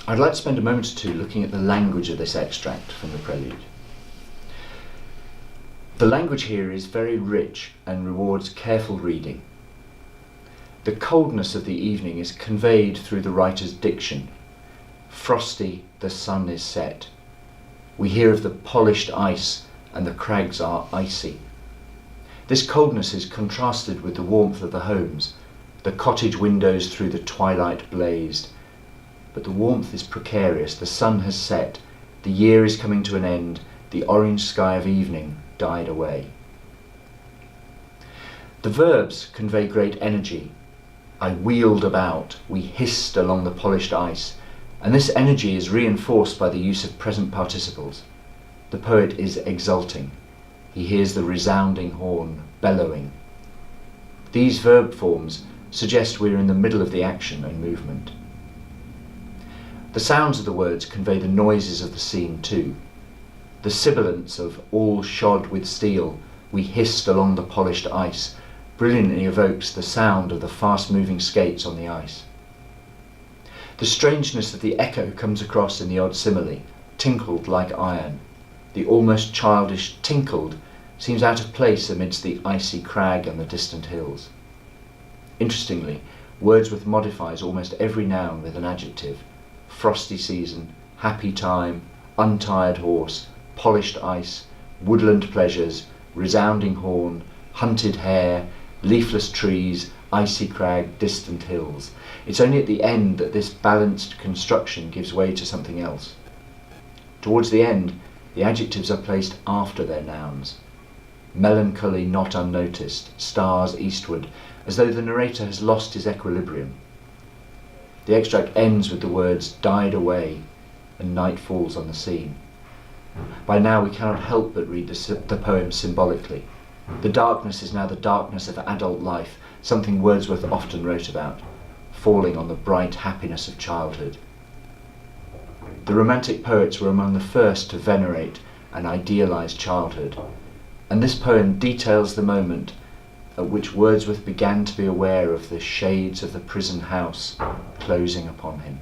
I'd like to spend a moment or two looking at the language of this extract from the Prelude. The language here is very rich and rewards careful reading. The coldness of the evening is conveyed through the writer's diction. Frosty, the sun is set. We hear of the polished ice, and the crags are icy. This coldness is contrasted with the warmth of the homes. The cottage windows through the twilight blazed. But the warmth is precarious, the sun has set, the year is coming to an end, the orange sky of evening died away. The verbs convey great energy. I wheeled about, we hissed along the polished ice, and this energy is reinforced by the use of present participles. The poet is exulting. He hears the resounding horn bellowing. These verb forms suggest we're in the middle of the action and movement. The sounds of the words convey the noises of the scene too. The sibilance of all shod with steel, we hissed along the polished ice, brilliantly evokes the sound of the fast-moving skates on the ice. The strangeness of the echo comes across in the odd simile, tinkled like iron. The almost childish tinkled seems out of place amidst the icy crag and the distant hills. Interestingly, Wordsworth modifies almost every noun with an adjective. Frosty season, happy time, untired horse, polished ice, woodland pleasures, resounding horn, hunted hare, leafless trees, icy crag, distant hills. It's only at the end that this balanced construction gives way to something else. Towards the end, the adjectives are placed after their nouns. Melancholy not unnoticed, stars eastward, as though the narrator has lost his equilibrium. The extract ends with the words died away and night falls on the scene. By now we cannot help but read the poem symbolically. The darkness is now the darkness of adult life, something Wordsworth often wrote about, falling on the bright happiness of childhood. The Romantic poets were among the first to venerate and idealise childhood, and this poem details the moment at which Wordsworth began to be aware of the shades of the prison house closing upon him.